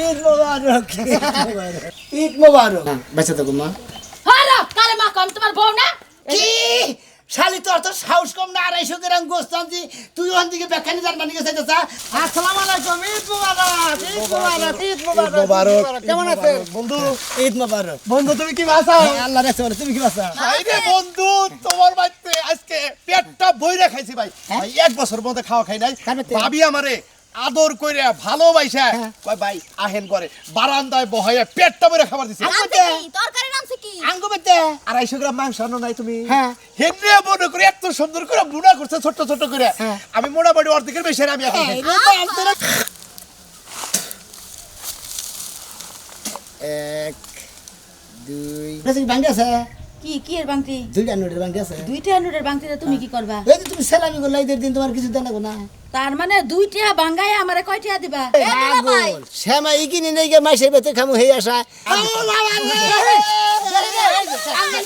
ঈদ মোবারক ঈদ মোবারক বাচ্চা থাকো মা হারা কালে মা কম তোমার বউ না কি শালি তোর তো সাহস কম না 250 গ্রাম গোস্ত আনছি তুই ওখান থেকে বেখানি জার্মানি গেছে চাচা আসসালামু আলাইকুম ঈদ মোবারক ঈদ মোবারক ঈদ মোবারক কেমন আছেন বন্ধু ঈদ মোবারক বন্ধু তুমি কি বাসা আল্লাহ রাখছে তুমি কি বাসা আইরে বন্ধু তোমার বাইতে আজকে পেটটা বইরা খাইছি ভাই ভাই এক বছর মধ্যে খাওয়া খাই নাই ভাবি আমারে আদর কইরা ভালোবাসা কয় ভাই আহেন করে বারান্দায় বহাইয়া পেটটা বইরা খাবার দিছে তরকারি রাঁধছে কি আঙ্গু বেতে 250 গ্রাম মাংস আনো নাই তুমি হ্যাঁ হেনরে মনে করে এত সুন্দর করে বুনা করছে ছোট ছোট করে আমি মোটামুটি অর্ধেকের বেশি আমি এখন খাই। এক দুই বেশি ভাঙ্গি আছে কি কি এর বাংতি দুইটা নোটের ভাঙ্গি আছে দুইটা নোটের বাংতিতে তুমি কি করবা এই যে তুমি সালামি করলে ঈদের দিন তোমার কিছু দেনা গো না তার মানে দুইটা বাঙ্গায় আমারে কয়টা দিবা পাগল শ্যামা ইকিনি নেই গে মাসে বেতে খামু হেই আসা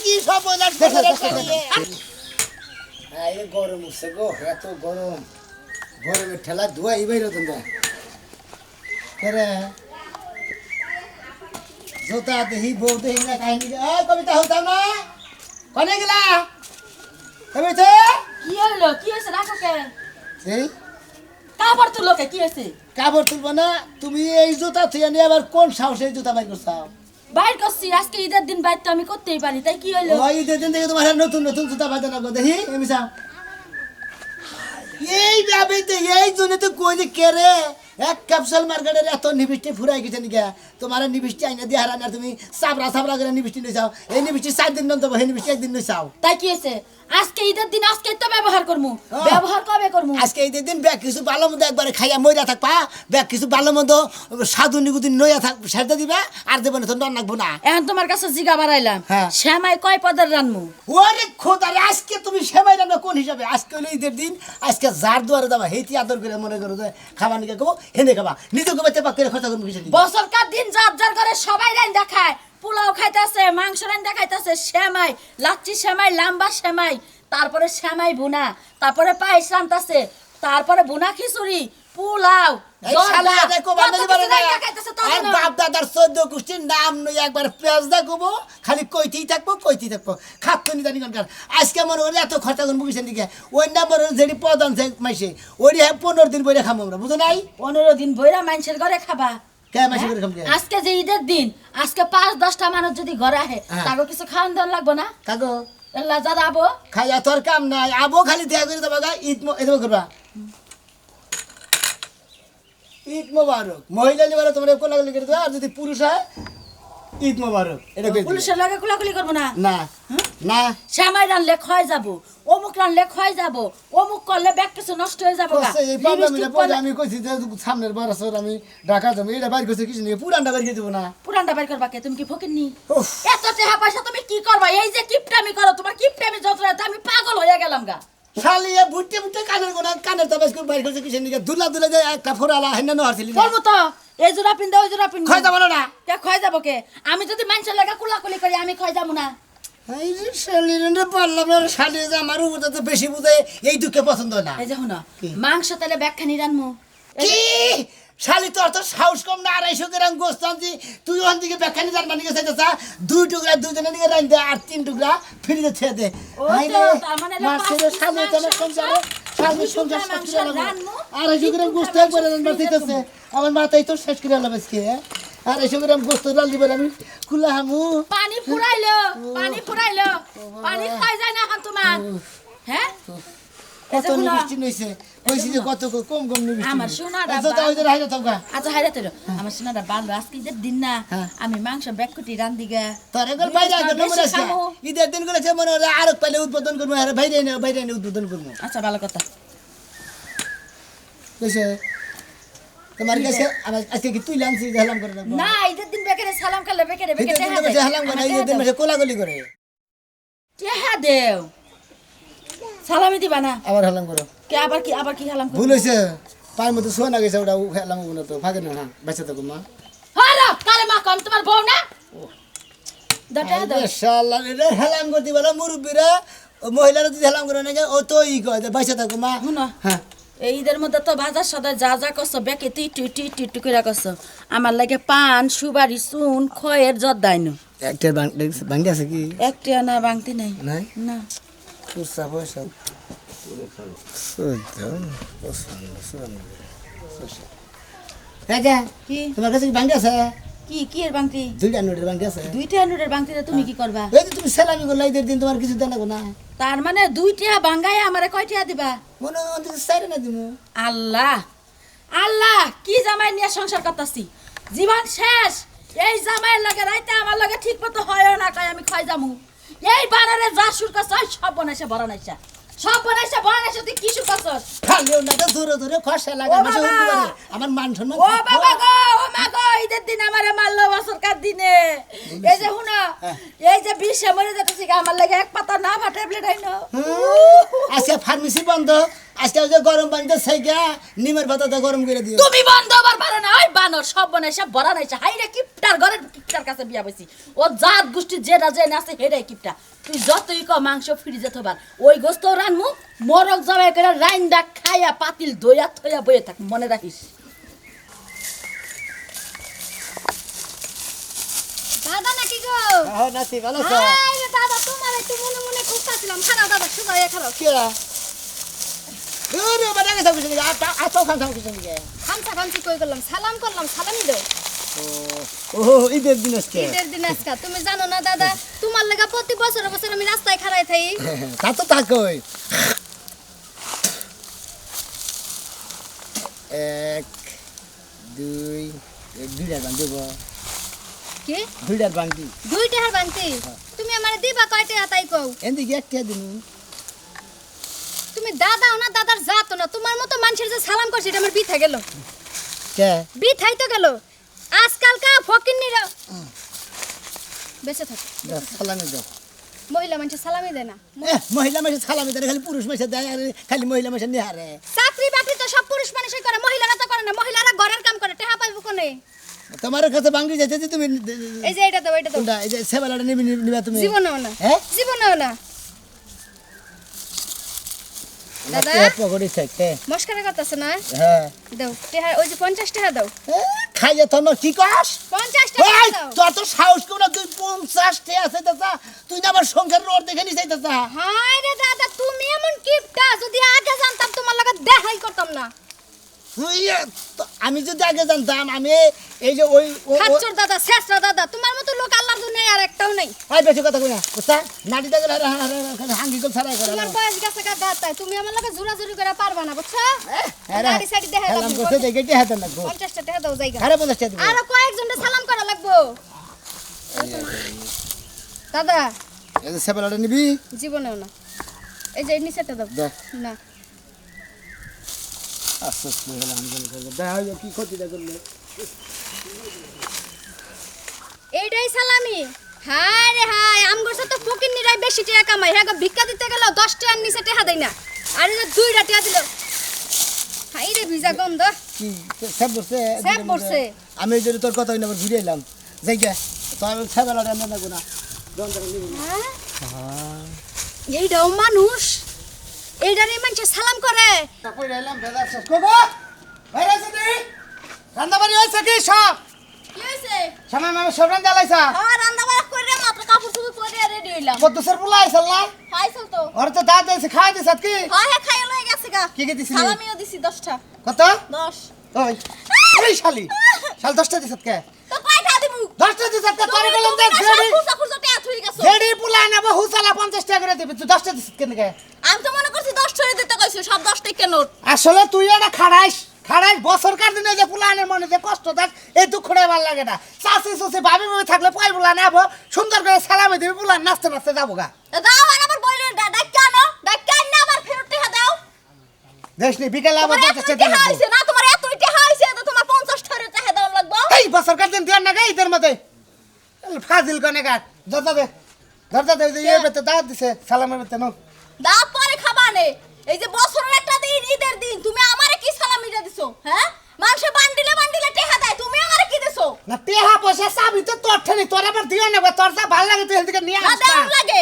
কি সব গরম উঠছে গো এত গরম গরমের ঠেলা ধোয়া ইবাই রতন জোতা দেহি বউ দেহি না কাহিনী কবিতা হতাম না কনে গেলা কবিতা কি হলো কি হইছে রাখো কে এই কাপড় তুলো কে কি হইছে কাপড় তুলবো না তুমি এই জুতা থুয়ে নিয়ে আবার কোন সাহসে এই জুতা বাই করছাও বাইর করছি আজকে ঈদের দিন বাইর তো আমি করতেই পারি তাই কি হইলো ওই ঈদের দিন থেকে তোমার নতুন নতুন জুতা বাজে না গো দেখি এমিসা এই ভাবেতে এই জন্য তো কই যে কেরে এক ক্যাপসুল মার্কেটের এত নিবিষ্টি ফুরাই গেছে নিকা তোমার নিবিষ্টি আইনা দিয়ে হারান আর তুমি সাবরা সাবরা করে নিবিষ্টি নিয়ে যাও এই নিবিষ্টি 4 দিন নন্ত এই নিবিষ্টি একদিন নিয়ে যাও তাই কি হইছে আজকে ঈদের দিন আজকে তো ব্যবহার করমু ব্যবহার কবে করমু আজকে ঈদের দিন ব্যাগ কিছু ভালো মতো একবারে খাইয়া মইরা থাকবা ব্যাগ কিছু ভালো মতো সাধু নিগুদি নইয়া থাক সেটা দিবা আর দেব না তো নন রাখবো না এখন তোমার কাছে জিগা বাড়াইলাম হ্যাঁ। শ্যামাই কয় পদের রানমু ওরে খোদারে আজকে তুমি সেবাই রান্না কোন হিসাবে আজকে হলো ঈদের দিন আজকে যার দুয়ারে যাবা হেইতি আদর করে মনে করো যে খাবা নিকে খাবো হেনে খাবা নিজে খাবা তেপাক করে খরচা করবো কিছু বছরকার দিন যার যার করে সবাই রান দেখায় পোলাও খাইতেছে মাংস রান দেখাইতেছে শ্যামাই লাচ্ছি শ্যামাই লাম্বা শ্যামাই তারপরে শ্যামাই বুনা তারপরে পায়েস রান্তাছে তারপরে বুনা খিচুড়ি পোলাও বাপ দাদার 14 গোষ্ঠীর নাম নই একবার পেঁয়াজ দেখবো খালি কইতেই থাকবো খাতো নি জানি কোনকার আজকে মনে করি এত খরচা করবো কিসের দিকে ওই নাম্বার যেটি প্রধান মাইসে ওই 15 দিন বইরে খাবো আমরা বুঝো নাই 15 দিন বইরা মানুষের ঘরে খাবা কে মাসে করে খাবো আজকে যে ঈদের দিন আজকে 5-10টা মানুষ যদি ঘরে আহে তারও কিছু খাওয়ান দেওয়ার লাগবো না কাগো আল্লাহ যারা আবো খাইয়া তোর কাম নাই আবো খালি দেয়া করে দেবা গা ঈদ এরকম করবা ঈদ মোবারক মহিলা নিবারে তোমরা কোলাগুলি করে দাও আর যদি পুরুষ হয় ঈদ মোবারক এটা কই পুলিশের লাগে কোলাকুলি করবো না না না শ্যামাই রানলে ক্ষয় যাব অমুক রানলে ক্ষয় যাব অমুক করলে ব্যাগ কিছু নষ্ট হয়ে যাবো গা। এই প্রবলেমটা লিপস্টিক পড়ে পরলে- আমি কইছি যে সামনের বছর আমি ঢাকা যাবো এটা বাইর করছি কিছু নেই পুরানটা বাইর করে দেবো না পুরানটা বাইর করবা কে তুমি কি ফকিরনি উফ। এত টাকা পয়সা তুমি কি করবা এই যে কিপটামি করো তোমার কিপটামি যত রাতে আমি পাগল হয়ে গেলাম গা শালিয়ে বুটে বুটে কানের গোনা কানের তাবাস করে বাইর করছে কিছু নেই দুলা দুলা যায় একটা ফোরালা হেন ন হারছিলি করবো তো এই জোড়া পিন্দা ওই জোড়া পিন্দা খয় যাবো না কে ক্ষয় যাবো কে আমি যদি মানুষের লাগে কুলাকুলি করি আমি ক্ষয় যাবো না এই যে শালিরে পারলাম না শালিয়ে যে আমার উপর তো বেশি বুঝে এই দুঃখে পছন্দ না এই দেখো না কি? মাংস তাহলে ব্যাগখানি রানমু কি শালি তোর তো সাহস কম না 250 গ্রাম গোস্ত আনছি তুই ওখান থেকে বেখানি জার্মানি গেছে চাচা 2 টুকরা দুজনে নিয়ে রাইন দে আর 3 টুকরা ফ্রিজে ছেড়ে দে ও হাই তো, রে তার মানে মাসের পাঁচ সামনে পিস তো মাংস, সংসারে সামনে সংসার মাংস শেষ করে রান্নু, 250 গ্রাম গোস্ত একবারে রান্না দিতেছে আমার মাথায় তো শেষ করে আলাম আজকে 250 গ্রাম গোস্ত রাল দিবার আমি খুলা হামু পানি ফুরাইলো পানি খাই যায় না এখন তোমার হ্যাঁ কত নিবিষ্টি নইছে কইছি যে কত কম কম নিবিষ্টি আমার সোনাটা আচ্ছা তো ওই যে রাইনা থাকা আচ্ছা হাইরা তো আমার সোনাটা বান্ধব আজকে ঈদের দিন না হ্যাঁ। আমি মাংস ব্যাকুটি রান্ধি গা তোর একবার বাইরে আগে বেশি নম্বর আছে খামো। ঈদের দিন করে সে মনে হয় আরো পাইলে উদ্বোধন করবো আর বাইরে এনে উদ্বোধন করবো আচ্ছা ভালো কথা কইছে তোমার কাছে আমার আজকে কি তুই লানছি হেলাম করে রাখবো না ঈদের দিন বেকারে সালাম খালে বেকারে ঈদের দিন তো বেশি হেলাম করে ঈদের দিন বেশি কোলাগুলি করে টেহা দেও সালামি দিবা না আবার হেলাম করো কে আবার কি সালাম ভুল হয়েছে পায়ের মধ্যে শোয়া না গেছে ওটা হেলাম না তো ফাঁকে না বেঁচে থাকো মা হারা কালে মা কম তোমার বউ না দটা দাও শালা রে হেলাম করতে বলা মুরব্বীরা মহিলারা যদি হেলাম করে না ও তো ই কয় বেঁচে থাকো মা শুনো হ্যাঁ এই ঈদের মধ্যে তো বাজার সদায় যা যা করছো বেকে টি করে করছো আমার লাগে পান সুপারি চুন খয়ের জর্দাইনো একটা ভাঙ্গি আছে কি একটা না বাংতি নাই নাই না পুরসা পয়সা কি তোমার কাছে কি ভাঙ্গি আছে কি এর বাংতি 2টা নোটের ভাঙ্গি আছে দুইটা নোটের বাংতিতে তুমি কি করবা এই যে তুমি সালামি করলে ঈদের দিন তোমার কিছু দেন না তার মানে দুইটা বাঙ্গাই আমারে কয়টা দিবা মনে হয় সাইরে না দিমু আল্লাহ আল্লাহ কি জামাই নিয়ে সংসার করতেছি জীবন শেষ এই জামাইয়ের লগে রাইতে আমার লগে ঠিক মতো হয় না কই আমি খাই যামু এই বানারে যা শুরু করছ সব বনাইছে বড়াইছে সব বনাইছে তুই কি শুরু করছস খালিও না তো ধরে ধরে খসা লাগা ও মাসে বাবা! আমার মান সম্মান ও বাবা গো ও মা গো ঈদের দিন আমারে মারলো বছরকার দিনে এই যে হুনা এই যে বিষে মরে যেতেছি আমার লাগে এক পাতা না বা ট্যাবলেট আইনো আজকে ফার্মেসি বন্ধ আজকে ওই যে গরম পানিতে সেইগা নিমের পাতাটা গরম করে দিও তুমি বন্ধ আবার পারো না ওই বানর সব বনাইছে বড়াইছে হাইরে কিপটার ঘরের কিপটার কাছে বিয়া বইছি ও জাত গোষ্ঠী যেটা যে আছে হেডাই কিপটা তুই যতই ক মাংস ফ্রিজে থবার ওই গোস্ত রানমু মরক জবাই করে রাইন্দা খাইয়া পাতিল দইয়া থইয়া বইয়ে থাক মনে রাখিস দাদা নাকি গো হ্যাঁ নাতি ভালো আছো হাই রে দাদা তোমার একটু মনে মনে খুঁজতাছিলাম খারাপ দাদা শুনো খারাপ কি দূর বাড়া গেছে কিছু আতো খান খান কিছু নিয়ে খামসা খামসি কই করলাম সালাম করলাম সালামি দাও ও ঈদের দিন আজকে ঈদের দিন আজকা তুমি জানো না দাদা তোমার লাগা প্রতি বছর বছর আমি রাস্তায় খাড়াই থাই তা তো থাকই এক দুই দুইটার বান্ধি কি দুইটার বান্ধি দুইটা হার বানতি তুমি আমারে দিবা কয়টা তাই কও এদিকে একটা দিন তুমি দাদাও না দাদার জাতো না তোমার মতো মানুষের যে সালাম করছে এটা আমার বিথা গেল কে বিথাই তো গেল আজকাল কা ফকিন্নিরা বেঁচে থাকে সালামি দাও মহিলা মানুষের সালামি দেয় না মহিলা মানুষ সালামি দেয় খালি পুরুষ মানুষ দেয় আর খালি মহিলা মানুষ নিয়ে হারে চাকরি বাকরি তো সব পুরুষ মানুষই করে মহিলারা তো করে না মহিলারা ঘরের কাম করে টেহা পাইব কোনে তোমার কাছে বাঙ্গি যাইতে যে তুমি এই যে এটা দাও এটা দাও কোনটা এই যে সেবালাটা নিবা তুমি জীবনেও না হ্যাঁ জীবনেও না দাদা পকড়ি থাকে মস্কারা করতেছ না হ্যাঁ দাও টেহা ওই যে 50 টাকা দাও খাইয়ে তোমার কি কস 50 টাকা ওই দাও তোর তো সাহস কেউ না তুই 50 টে আছে দাদা তুই না আমার সংসার রোড দেখে নিস দাদা হায় রে দাদা তুমি এমন কিপটা যদি আগে জানতাম তোমার লগে দেখাই করতাম না তুই আমি যদি আগে জানতাম আমি এই যে ওই খাচ্চর দাদা শেষরা দাদা তোমার মতো লোক আল্লাহর দুনিয়ায় আর একটাও নাই আই বেশি কথা কই না বুঝছা নাটি দাগে হাঙ্গি কল ছাড়াই করে তোমার বয়স গেছে গা দাঁতাই তুমি আমার লগে জোরাজুরি করে পারবা না বুঝছো হ্যাঁ গাড়ি সাইড দেখা হেলাম করতে দেখে কি হাতে লাগবো 50 টাকা দাও জায়গা আরে 50 টাকা আর কয়েকজনের সালাম করা লাগবো দাদা এই যে সেবালাটা নিবি জীবনেও না এই যে নিচেটা দাও দেখ না আস্তে আস্তে হেলাম করে দেখা কি ক্ষতিটা করলে এইটাই সালামি হায় রে হায় আমগর সাথে ফকির নিরাই বেশি টাকা কামাই হ্যাঁ গো, ভিক্ষা দিতে গেল 10 টাকার নিচে টাকা দেয় না আর এই যে 2টা টাকা দিল হাই রে ভিজা গন্ধ কি সব বসে স্যাপ পড়ছে আমি যদি তোর কথা না ঘুরে এলাম জায়গা তোর সেবালাটা না না হ্যাঁ এইটাও মানুষ এইটারে মানুষ সালাম করে কই এলাম দাদা শেষ কোগো বাইরে আছে নি রান্না বাড়ি হইছে কি সব কি হইছে সময় মামা সব রান্না লাইছা আর রান্না বাড়া করে মাত্র কাপড় চোপড় পরে রেডি হইলাম কদ্দুসের পোলা আইছল না খাইছল তো ওর তো দাঁত দিছে খাই দিছ কি হ্যাঁ খাইয়া লই গেছে গা কি কি দিছিলি? সালামিও দিছি 10টা কত 10 ওই এই শালি শাল 10টা দিছ কে তো কয়টা দিমু 10টা দিছ কে তোরে বললাম দেখ জেডি খুচা খুচা টাকা থুই গেছো জেডি পোলা না বহু সালা 50 টাকা করে দিবি তুই 10টা দিছ কেন কে আমি তো মনে করছি 10 ছড়ে দিতে কইছো সব 10 টাকা নোট আসলে তুই এটা খাড়াইস বছর কার দিনে যে পুলানের মনে যে কষ্ট থাক এই দুঃখটাই ভালো লাগে না চাষি চুষি ভাবি ভাবি থাকলে পাই বুলা নেবো সুন্দর করে সালামে দিবি পুলান নাচতে নাচতে যাবো গা দাও আর আমার বইলে ডাক কেন ডাক কেন না আমার ফেরত টাকা দাও দেশ নি বিকেলে আবার তোমার 50 এত টাকা টাকা হইছে না তোমার এত টাকা হইছে তো তোমার 50 টাকা টাকা দাও লাগবে এই বছর কার দিন দিয়ার না গে ইদের মধ্যে ফাজিল কনে গা ধরতা দে যে এই বেতে দাওয়াত দিছে সালামের বেতে নো দাও পরে খাবানে এই যে বছরের একটা দিন ঈদের দিন তুমি আমারে কি সালামিটা দিছো হ্যাঁ মানুষে বান্ডিলে বান্ডিলে টাকা দেয় তুমি আমারে কি দিছো না টেহা পয়সা চাবি তো তোর ঠেনি তোর আবার দিও না তোর যা ভালো লাগে তুই এদিকে নিয়ে না আসতা দেও লাগে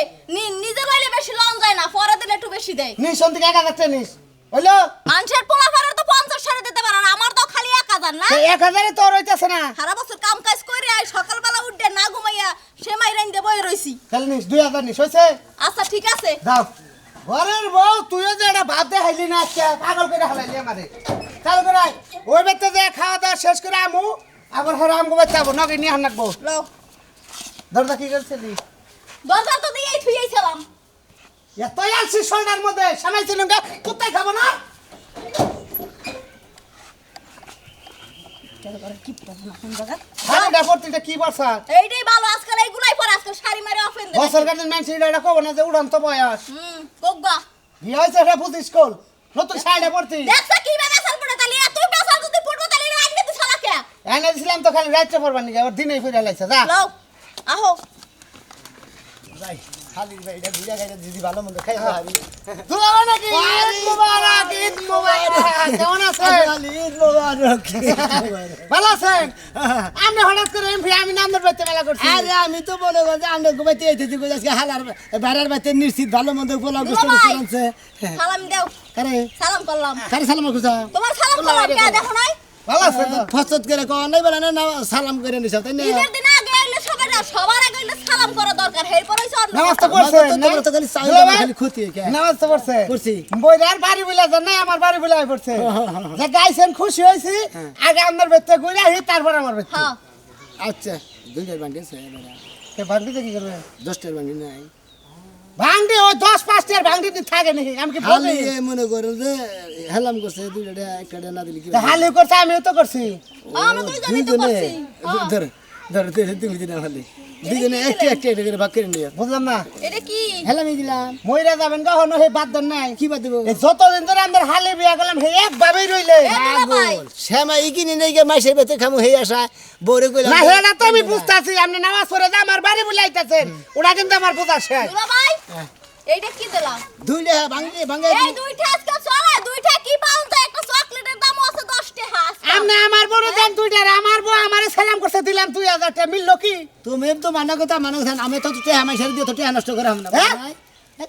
নিজে লইলে বেশি লন যায় না পরে দিলে একটু বেশি দেয় নি সন্ধিকে 1000 টাকা নিস হইলো মানুষের পোলা ফারের তো 50 সারে দিতে পারে আর আমার তো খালি 1000 না 1000 তোর হইতাছে না সারা বছর কাম কাজ করে আই সকালবেলা উঠে না ঘুমাইয়া সেমাই রাইন্দে বই রইছি তাহলে নিস 2000 নিস হইছে আচ্ছা ঠিক আছে যাও ঘরের বউ তুইও যে এটা ভাত দেখাইলি না আজকে পাগল করে হালাইলি আমারে চালু করে আয়। ওই বেতে যে খাওয়া দাওয়া শেষ করে আমু আবার হরে আমগো বাচ্চাবো নগে নিয়ে হান্নাকবো লও দরজা কি করছিলি দরজা তো দিয়েই থুইয়েছিলাম এতই আলসি শোলটার মধ্যে সামাইছিল গা কোথায় খাবো না হাড়িটা পড়তিটা কি বর্ষা এইটাই ভালো আজকাল এইগুলাই পরে আজকাল শাড়ি মারে অফেন দেবে বছর কাটিন মানুষ এটা কব না যে উড়ন্ত বয়স কোগা বিয়ে হয়েছে এটা বুঝিস স্কুল নতুন শাড়িটা পড়তি দেখছ কি বেসাল পড়ে তালি এত বেসাল যদি পড়বো তালি রাইন্দে তো শালাকে এনে দিছিলাম তো খালি রাত্রে পড়বার নাকি আবার দিনেই ফিরে লাইছে যা লও আহো যাই খালি এটা ভিড়া গাইটা দিদি ভালো মন্দ খাই হারি দুলা নাকি ঈদ মোবারক কেমন আছেন ঈদ মোবারক ভালো আছেন আমি হঠাৎ করে এমপি আমি নামদার বাইতে মেলা করছি আরে আমি তো বলে গো যে আমরা ঘুমাইতে আইতেছি কই আজকে হালার বাইরের বাইতে নিশ্চিত ভালো মন্দ পোলাও গোস্ত করছে সালাম দাও কারে সালাম করলাম কারে সালাম করছ তোমার সালাম করলাম কে দেখো নাই ভালো আছে তো ফসত করে কোন নাই বলে না সালাম করে নিছ তাই না ঈদের দিন আগে আইলে সবার আগে আইলে সালাম করা দরকার এরপর হইছে অন্য নামাজ তো পড়ছে তোমরা তো খালি চাই খালি ক্ষতি কে নামাজ তো পড়ছে পড়ছি বইরার বাড়ি বইলা জান না আমার বাড়ি বইলা পড়ছে যে গাইছেন খুশি হইছি আগে আমার বেতে কইরা হি তারপর আমার বেতে হ্যাঁ আচ্ছা দুইটার বান্ডি আছে এবারে তে বান্ডিতে কি করবে 10টার বান্ডি নাই ভাঙডি ওই 10-5টার বান্ডি থাকে নাকি আমি কি বলি মনে করো যে হেলাম করছে দুইটা একটা না দিলি কি হালি করছে আমিও তো করছি আমরা দুইজনেই তো করছি ধর ধর তুমি দিনা হালি দুইজনে একটা করে ভাগ করে নিয়ে বুঝলাম না এটা কি হেলামি দিলাম মইরা যাবেন কখনো হে বাদ দেন নাই কি বাদ দেব যতদিন ধরে আমাদের হালে বিয়া করলাম হে একভাবেই রইলে শ্যামা ইকিনি নেই গে মাইসের বেতে খামু হে আসা বরে কইলাম না হেলা তো আমি বুঝতাছি আপনি নামাজ পড়ে যা আমার বাড়ি বুলাইতাছেন ওটা কিন্তু আমার বুঝা শেষ দুলা ভাই এইটা কি দিলাম দুইলে ভাঙে ভাঙে এই দুইটা আজকে চলে দুইটা কি পাউন তো একটা চকলেটের দাম আছে 10 টাকা আপনি আমার বড় দেন দুইটা আমার বউ আমারে সালাম করতে দিলাম 2000 টাকা মিললো কি তুমি তো মানা কথা মানো আমি তো তে আমার সাথে দিয়ে তো তে নষ্ট করে হাম না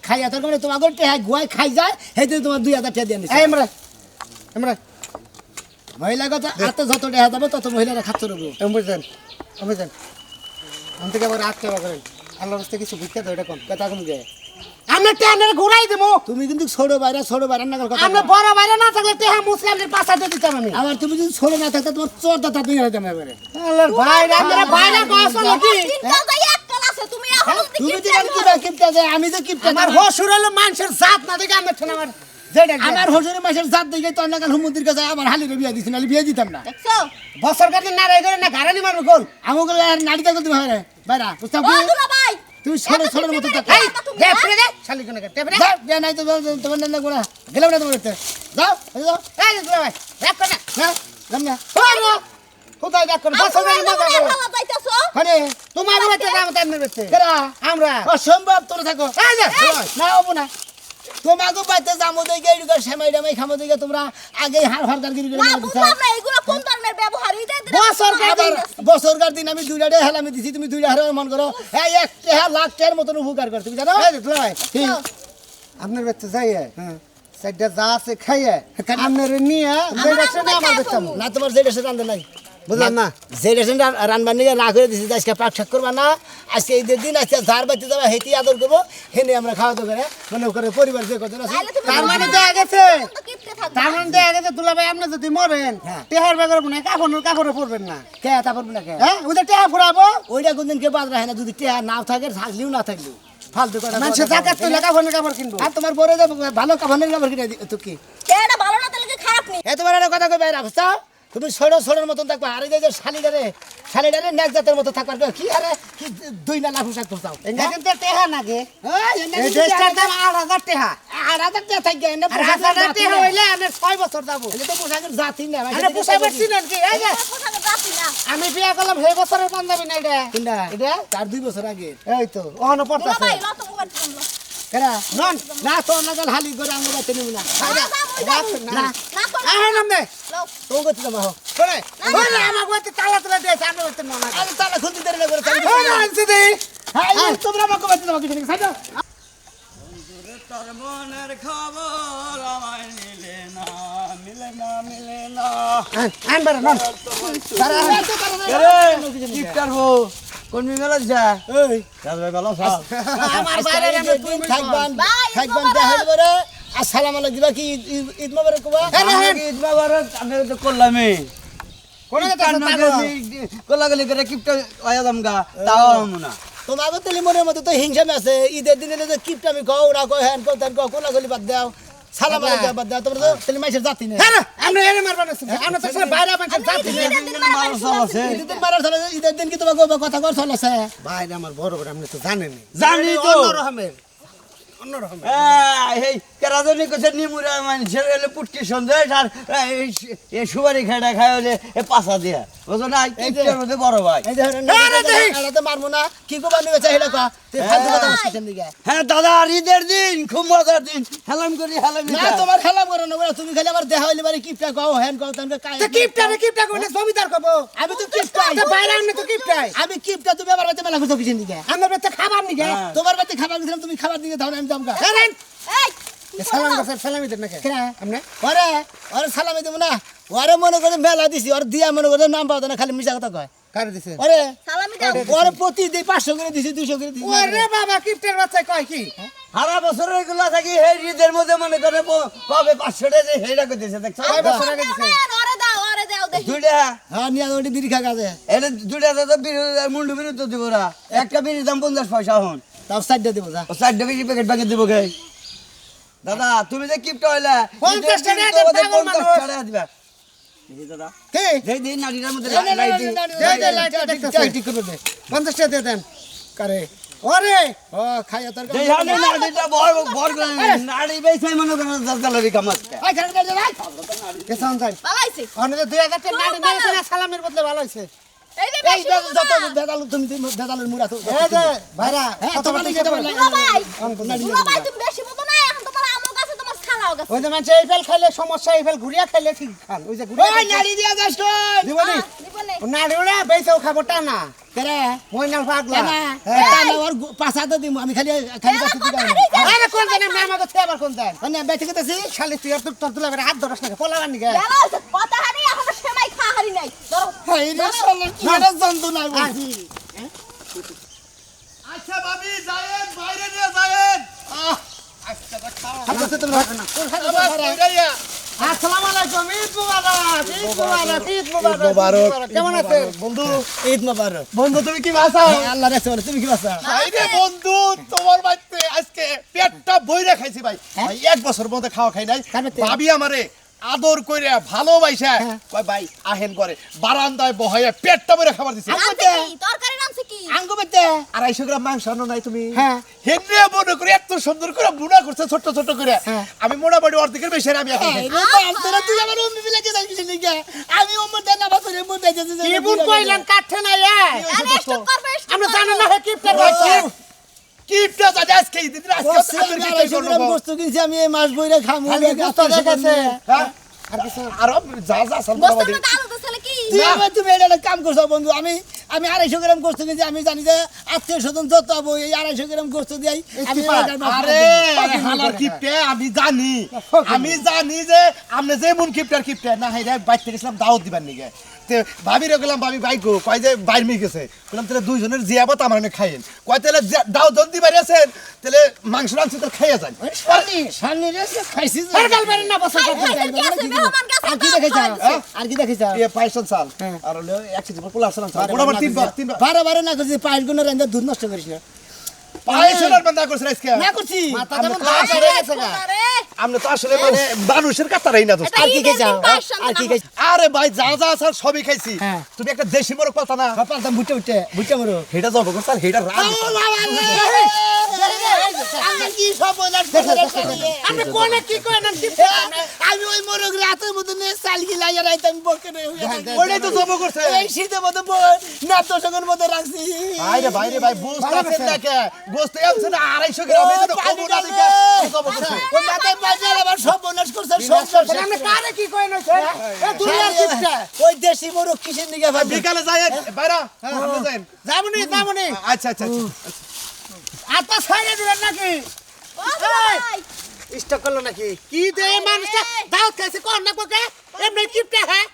খাইয়া তোর মানে তোমার গলতে গুয়াই খাই যায় হেতে তোমার 2000 টাকা দিয়ে নিছি আমরা আমরা মহিলা কথা আতে যত টাকা যাবে তত মহিলারা খাচ্ছ রবো বুঝছেন বুঝছেন আমি থেকে আবার আটকে করেন আল্লাহর রাস্তায় কিছু ভিক্ষা দাও এটা কোন কথা কম গে আমরা টেনের ঘুরাই দেবো তুমি কিন্তু ছোট বাইরে না কথা আমরা বড় বাইরে না থাকলে তে হ্যাঁ মুসলিমদের পাশাতে দিতাম আমি আবার তুমি যদি ছোট না থাকতে তোমার চোর দাতা তুমি হয়ে যাবে এবারে আল্লাহর ভাইরা আমরা বাইরে কষ্ট নাকি তিনটা যাই এককাল আছে তুমি এখন তুমি তো কিপটা যায় আমি তো কিপটা আমার হসুর হলো মানুষের জাত না দেখে আমার ঠোনা আমার যেটা আমার হসুরের মানুষের জাত দেখে তো অন্যকাল হুমুদির কাছে আমার হালিরে বিয়া দিছি নালে বিয়া দিতাম না দেখছো বছর কাটে না রাই করে না গারানি মারবো গোল আমাকে নাড়িটা করতে হবে বাইরা বুঝতাম ও কি দুলা ভাই তুই ছোট মতো থাক এই দে ফিরে দে শালি কোন কে টেপরে দে নাই তো তোমার না গোলা গেলাম না তোমার তে যাও যাও এই দুলা ভাই রাখ করে না যাম না ওরে কোথায় রাখ করে বছর কাটে মজা করো ভালো যাইতাছো মানে তোমার বেতে দাম তার বেতে কেরা আমরা অসম্ভব তোর থাকো এই যে না ওবো না তোমাকে বাইতে যামো দেই গেড়ি করে সেমাই ডামাই খামো দেই তোমরা আগে হাড় ফাড় গিরি করে না মারা দিছা বুঝলাম না এগুলো কোন ধরনের ব্যবহার এই দেন বছরকার দিন আমি দুইটা হেলামি দিছি তুমি দুইটা হারে মন করো এই একটা লাখ টাকার মতন উপকার কর তুমি জানো এই দুলা ভাই আপনার বেতে যাইয়ে সাইডটা যা আছে খাইয়ে আপনার নিয়ে যেটা সেটা আমার বেতাম না তোমার যেটা সেটা আনতে নাই বুঝলাম না যেটা সেটা রানবার নিয়ে না করে দিছি আজকে পাক শাক করবা না আজকে ঈদের দিন আজকে ধার বাড়তে যাবা হেঁটে আদর করবো হেনে আমরা খাওয়া দাওয়া করে মনে করে পরিবার যে কত আছে তার মানে দেখা গেছে তার মানে দেখা গেছে দুলা ভাই আপনি যদি মরেন টেহার বেগর না কাপড় পরবেন না কে তা পরবেন না কে হ্যাঁ ওদের টেহা ফুরাবো ওইটা কোনদিন কে বাদ রাখে না যদি টেহা না থাকে থাকলেও না থাকলেও ফালতু কথা মানুষের জাকাত তুলে কাপড় কিনবো আর তোমার বড় ভালো কাপড়ের কাপড় কিনে তো কি এটা ভালো না তাহলে খারাপ নেই এ তোমার একটা কথা কই বাইরে রাখছ তুমি ছোড়ের মতন থাকবা আর এই যে শালিডারে নেক জাতের মতো থাকবার কি আরে কি দুই না লাখ টাকা করতাও এটা কিন্তু টেহা নাগে এই দেশটার দাম 8000 টাকা 8000 টাকা থাকি এনে 8000 টাকা হইলে আমি 6 বছর যাব এটা তো পোশাকের জাতি না আরে পোশাক পাচ্ছি না কি এই যে পোশাকের জাতি না আমি বিয়া করলাম সেই বছরের পাঞ্জাবি না এটা কোনটা এটা তার 2 বছর আগে এই তো ওহনো দুলা পড়তাছে ভাই লতো মোবাইল কিনলো কেরা নন না তো নাগাল হালি করে আঙ্গুল বাতে নিব না না আহে নামে লও তো গতি না বাহ করে ওরে আমাকে তালা দে সামনে বসতে না আরে তালা খুলতে দেরি না করে তাই আনছে দে হ্যাঁ তোমরা আমাকে বাতে দাও কিছু সাইড তোর মনের খবর আমায় মিলে না মিলে না মিলে না আন বারে নন কিপটার বউ কোন মেলা যা এই কাজ ভাই ভালো সব আমার বাইরে আমরা দিন থাকবান থাকবান দেখাইল বরে আসসালামু আলাইকুম দিবা কি ঈদ মোবারক কবা ঈদ মোবারক আমি তো করলামই কোন কোলাগলি করে কিপটা আয়া দামগা তাও আমনা তোমাকে তেলি মনের মধ্যে তো হিংসা আছে ঈদের দিনে যে কিপটা আমি কও ওরা কও হ্যান কও তান কও কোলাগলি বাদ দাও সালাম আলাইকুম বাদ দাও তোমরা তো তেলি মাইসের জাতি না হ্যাঁ আমরা এনে মারবা না আমরা তো সব বাইরে মাইসের জাতি না ঈদের দিন মারার চলে ঈদের দিন কি তোমাকে কথা কর চলেছে বাইরে আমার বড় বড় আপনি তো জানেন জানি তো অন্যরকমের অন্যরকম এই কেরাদনি কইছে নিমুরা মানুষের এলে পুটকি সন্দেশ আর এই সুবারি খাইটা খাই হলে এ পাছা দিয়া বুঝো না কিপটার মধ্যে বড় ভাই এই যে এটা তো মারবো না কি কো বানি গেছে হেলা কো তুই ফালতু কথা বলছিস দিকে হ্যাঁ দাদা ঈদের দিন খুব মজার দিন হেলাম করি হেলাম না তোমার খেলা করো না বলে তুমি খালি আবার দেখা হইলে বারে কিপটা কও হ্যান কও তানকে কাই কিপটা কইলে জমিদার কব আমি তো কিপটা তো বাইরে আমি তো কিপটাই আমি কিপটা তুমি আমার বাড়িতে মেলা কইছো কিছেন দিকে আমার বাড়িতে খাবার নিকে তোমার বাড়িতে খাবার দিছিলাম তুমি খাবার দিকে দাও না আমি দামকা এই সালাম গো সালামি দেন নাকি আমনে ওরে ওরে সালামি দেব না ওরে মনে করে মেলা দিছি ওরে দিয়া মনে করে নাম পাও না খালি মিছা কথা কয় কারে দিছে ওরে সালামি দাও ওরে প্রতি দেই 500 করে দিছি 200 করে দিছি ওরে বাবা কিপটার বাচ্চা কয় কি সারা বছর এগুলা থাকি হে ঈদের মধ্যে মনে করে কবে 500 টাকা হেডা করে দিছে দেখছো কয় বছর আগে দিছে ওরে দাও দেখি দুইটা হ্যাঁ নিয়া ওটি বিড়ি খা গাছে এর দুইটা তো মুন্ডু বিরু তো দিব না একটা বিড়ির দাম 50 পয়সা হন তাও সাইড দেব যা ও 60 টাকা প্যাকেট প্যাকেট দিব গে দাদা তুমি যে কিপটা হইলা 50 টাকা দেন, পাগল মানুষ। 50 টাকা দিবা এই দাদা কে যেই দিন নারীর মধ্যে দে লাইট দিই দে লাইট ঠিক করে দে 50 টাকা দেন কারে ওরে ও খাইয়া তোর যেই হালে নারীটা বড় বড় করে নারী বেচাই মনে করে জালজালি কামাচ্ছে আই খান দে ভাই কে সাউন্ড চাই পালাইছে অনে 2000 টাকা নাড়ি মেরেছে না সালামের বদলে ভালো হইছে এই যে এই যত বেদাল তুমি বেদালের মুড়া তো এই যে ভাইরা কত বানি যেতে বলে দুলা ভাই তুমি বেশি মতো না এখন তোমার আমল গাছে তোমার ছালাও গাছে ওই যে মানুষ এই ফেল খাইলে সমস্যা এই ফেল ঘুরিয়া খাইলে ঠিক খান ওই যে ঘুরিয়া ওই নাড়ি দিয়া যাস কই দিবনি দিবনে ও নাড়ি ওরা বেচাও খাবো টানা কেরে মইনাল পাগলা টানা ওর পাছা তো দিমু আমি খালি খালি পাছা দিবা আরে কোন জানে না আমাকে থেবার কোন জান না বেচে গেছি খালি তুই আর তোর তুলা বেরে হাত ধরস না পোলাগান নিগে গেল কথা হারি এখন সেমাই খা হারি নাই ধরো হাই রে শালা কি রে জন্তু না বলছি আচ্ছা ভাবি যায়েন বাইরে নিয়ে যায়েন আচ্ছা খাওয়া হাতে তোমরা না আসসালামু আলাইকুম ঈদ মুবারক ঈদ মুবারক কেমন আছেন বন্ধু ঈদ মুবারক বন্ধু তুমি কি ভাষা আল্লাহ রাখছে তুমি কি বাসা আইরে বন্ধু তোমার বাড়িতে আজকে পেটটা বইরা খাইছি ভাই ভাই এক বছর মধ্যে খাওয়া খাই নাই কারণে? ভাবি আমারে আদর কইরা ভালোবাসা কয় ভাই আহেন করে বারান্দায় বহাইয়া পেটটা বইরা খাবার দিছে আনছে কি তরকারি আনছে কি আঙ্গো বেতে 250 গ্রাম মাংস আনো নাই তুমি হ্যাঁ। হেনরে মনে করে এত সুন্দর করে বুনা করছে ছোট ছোট করে হ্যাঁ। আমি মোটামুটি অর্ধেকের বেশি আমি এখন খাই। তোরা তুই আমার অম্মি মিলে কে যাইছিস নিকে আমি অম্মি দেনা বা করে মুই বেজে যে কি বুন কইলাম কাটছে না এ আরে স্টপ করবে আমরা জানা না কি পেট কিপটা যা আজকে দিন আজকে আমি কি করব বস্তু কিনছি আমি এই মাস বইরে খামু গোস্ত দেখাছে হ্যাঁ আর যা যা সালবা গোস্তের মধ্যে আলু দিছলে কি তুমি এটা কাম করছো বন্ধু আমি 250 গ্রাম গোস্ত কিনছি আমি জানি যে আত্মীয় স্বজন যত হবো এই 250 গ্রাম গোস্ত দিই আমি আরে হালার কিপটে আমি জানি যে আপনি যে মন কিপটার কিপটে না হাইরা বাইতে গেছিলাম দাওয়াত দিবার নিগে তে ভাবিরে গেলাম ভাবি বাইক কয় যে বাইর মি গেছে বললাম তাহলে দুইজনের জিয়াবত আমার এনে খাইয়েন কয় তাহলে দাওয়াত যদি বাইরে আছেন তাহলে মাংস রাঁধছি তো খাইয়া যান সামনে রে খাইছি সরকার বাড়ি না বসে আর কি দেখাইছা আর কি দেখাইছা এ পাইছন চাল আর হলো 1 কেজি পোলা আসলাম চাল মোটামুটি তিনবার বারে বারে না করছি পাঁচ গুণের রান্দা দুধ নষ্ট করিস না পাইছন আর বান্দা করছ আজকে না করছি আমরা তো আসলে মানে মানুষের কাতারাই না দোস্ত আর কি খাইছা আর কি খাইছা আরে ভাই যা যা আছে সবই খাইছি হ্যাঁ। তুমি একটা দেশি মোরগ পালতা না পালতাম বুটে উঠে বুটে মরো হেটা জব করছ আর হেটা রান কি সব আপনি কোনে কি করেন আমি ওই মোরগ রাতের মধ্যে চাল গিলাই রাইতাম বকে ওইটাই তো জব করছে এই শীতের মধ্যে না দশকের মধ্যে রাখছি ভাইরে ভাই বুঝতাছেন না কে গোস্তে আছে না 250 গ্রাম এই তো খবর আছে কে জব করছে ওই মাথায় বাজার আবার সব বনাস করছে সব আপনি কারে কি করেন এ দুনিয়ার কিপটা ওই দেশি মোরগ কিসের দিকে ভাই বিকালে যাই বাইরা আপনি যান যাবনি আচ্ছা আতা ছাইরে দিলেন নাকি স্টক করলো নাকি কি দে মানুষটা দাওয়াত খাইছে কোন না কোকে এমনি কিপটা হ্যাঁ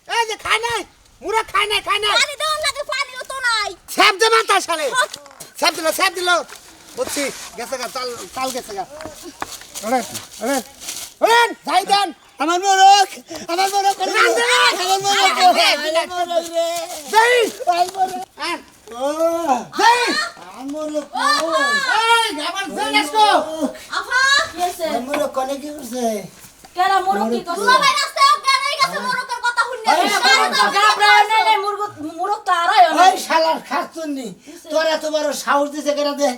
এই যে খায় নাই মুরা খায় নাই পানি দেওয়ার লাগে পানিও তো নাই স্যাপ দে মাথা শালে স্যাপ দিল বুঝছি গেছে গা তাল গেছে গা ওরে যাই দেন আমার মোরক আমার মোরক আমার মোরক রে যাই আমার মোরক যাই আমার মোরক এই গাবার জেনেছো আফা কি হইছে আমার মোরক কোনে কি করছে কেরা মুরগ কি করছে দুলা ভাই রাস্তায় অজ্ঞান হয়ে গেছে মোরকের কথা শুনলে মুরগ তো আড়াই ওই শালার খাচ্ছুনি তোর এত বড় সাহস দিছে কেন দে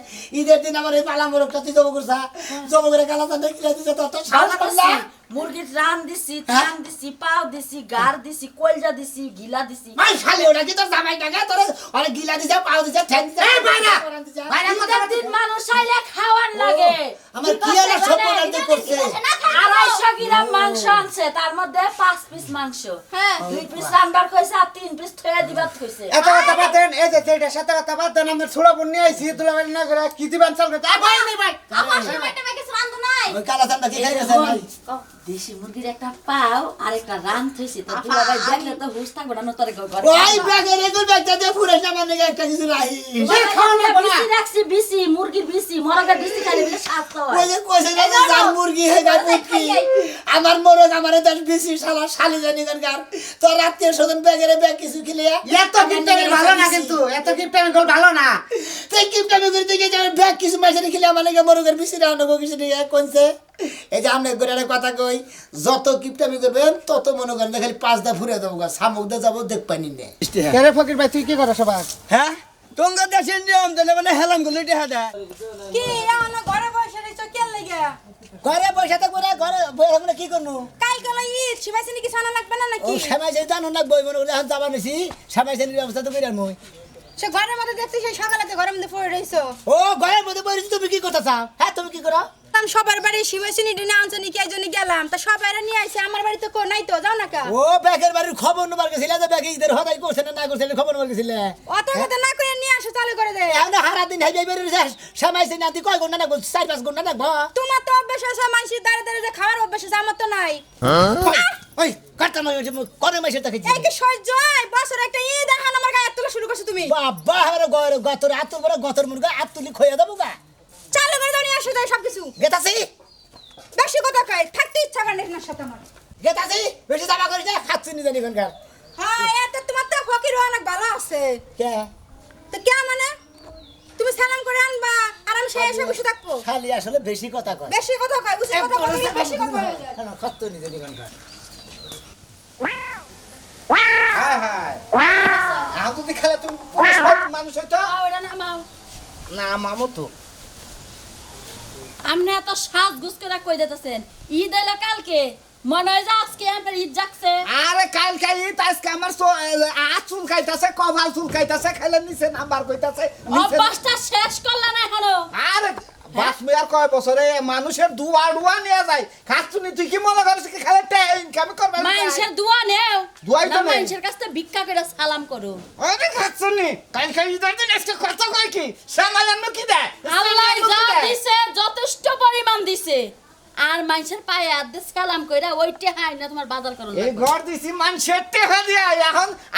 ঈদের দিন আমার এই পালা মোরগটা তুই জমা করছা জমা করে গালাটা দেখিয়ে দিছে তোর তো সাহস করলা মুরগির রান দিছি টান দিছি পাও দিছি গার দিছি কলজা দিছি গিলা দিছি মাই শালে ওটা কি তোর জামাই টাকা তোর অনেক গিলা দিছে পাও দিছে ঠ্যাং দিছে এই বাইরা ঈদের দিন মানুষ আইলে খাওয়ার লাগে আমার কি আর সপনার দিয়ে করছে 250 গ্রাম মাংস আনছে তার মধ্যে 5 পিস মাংস হ্যাঁ 2 পিস রান্নার কইছে আর 3 পিস থয়ে দিবার কইছে এত কথা বাদ দেন এই যে এটা সাথে কথা বাদ দেন আমরা ছোড়া বন নিয়ে আইছি তুলা বাড়ি না করে কি দিবেন চল করতে ভাই নেই ভাই আমার সময়টা কিছু রান্ধ নাই ওই কালা চান্দা কি খাই গেছে ভাই দেশি মুরগির একটা পাও আর একটা রান থইছে তো দুলা ভাই দেখলে তো হুশ থাকবে না তোর ঘরে ওই ব্যাগের এগুলো ব্যাগটা দিয়ে ফুরে সামান নিয়ে একটা কিছু রাহি বিসি রাখছি বিসি মুরগির বিসি মরগের বিসি খালি বলে স্বাদ হয় ওই যে কইছে না যে জান মুরগি হে গায় পুটকি আমার মোরগ আমারে 10 বেশি শালা শালি জানি গার তো রাতে সদন ব্যাগের ব্যাগ কিছু খেলে এত কিপটামি ভালো না কিন্তু এত কিপটামি গোল ভালো না তাই কিপটামি করে দিকে যে ব্যাগ কিছু মাইছে খেলে আমার লাগে মোরগের বেশি রানো কিছু নিয়ে কোনছে এই যে আমরা গোড়ারে কথা কই যত কিপটামি করবেন তত মনে করেন খালি 5 দা ফুরে দেবো গা সামুক দা যাবো দেখ পানি নে কেরে ফকির ভাই তুই কি করছ সবাই হ্যাঁ তোমরা দেশের নিয়ম দিলে মানে হেলাম গুলো দেখা দেয় কি আমার ঘরে বসে রইছো কেন লাগা ঘরে পয়সা তো করে ঘরে বই আমরা কি করনু কাল গলা ঈদ শিবাসিনী কি ছানা লাগবে না ও নাকি সময় সেই জানো না বই মনে করে এখন যাবা নিছি সময় সেই ব্যবস্থা তো কইরাম মই সে ঘরের মধ্যে দেখছি সেই সকালেতে ঘরের মধ্যে পড়ে রইছো ও ঘরের মধ্যে বই তুমি কি করতে চাও হ্যাঁ তুমি কি করো আমি সবার বাড়ি শিবাসিনী ডিনে আনছনি কি একজনই গেলাম তা সবাই নিয়ে আইছে আমার বাড়িতে কো নাই তো যাও না কা ও ব্যাগের বাড়ির খবর নেবার গেছিলে যে ব্যাগে ঈদের হদাই করছে না করছে খবর নেবার গেছিলে অত কথা না কই নিয়ে আসো চালু করে দে এখন হারা দিন হাই যাইবে সময় সেই নাতি কয় ঘন্টা না 4-5 ঘন্টা না ঘর তোমার তো অভ্যাস আছে মানুষের দাঁড়ে দাঁড়ে যে খাওয়ার অভ্যাস আছে আমার তো নাই ওই কাটটা মাই করে মাইছে তাকে এই কি সহ্য হয় বছর একটা ঈদ এখন আমার গায়ে তোলা শুরু করছো তুমি বাবা হারে গতর আত বড় গতর মুরগা আত তুলি খইয়া দেবো গা চালু করে দাও নিয়ে আসো তাই সবকিছু গেতাছি বেশি কথা কয় থাকতে ইচ্ছা করে না সাথে আমার গেতাছি বেশি দাবা করিস না খাচ্ছি নি জানি কোনকার হ্যাঁ এত তোমার তো ফকির অনেক ভালো আছে কে তো কে মানে তুমি সালাম করে আনবা আর আমি সেই এসে বসে থাকবো খালি আসলে বেশি কথা কয় বেশি কথা কয় উচিত কথা বললে বেশি কথা হয়ে যায় খাচ্ছি নি জানি কোনকার হ্যাঁ হ্যাঁ আহ তুই খেলা তুমি মানুষ হইতো ওটা নামাও না মামু তো আমনে এত সাজ গুছ করে কই দিতেছেন ঈদ এলো কালকে মনে হয় যে আজকে আপনার ঈদ যাচ্ছে আরে কাল খাই আজকে আমার চুল খাইতাছে কভাল চুল খাইতাছে খাইলে নিচে নাম্বার কইতাছে অভ্যাসটা শেষ করলা না এখনো আরে বাস মেয়ার কয় বছরে মানুষের দুয়া নিয়ে যায় খাচ্ছুনি তুই কি মনে করিস কি খালি ইনকাম করবে মানুষের দোয়া নেও দোয়াই তো না নেই। মানুষের কাছে ভিক্ষা করে সালাম করো আরে খাচ্ছুনি কাল খাই ঈদের দিন আজকে কত কয় কি সামান্য কি দেয় আল্লাহ যা দিছে যথেষ্ট পরিমাণ দিছে আর মানুষের পায়ে আদে সালাম কইরা ওইটা হাই না তোমার বাজার করো এই ঘর দিছি মানুষের টেহা দিয়া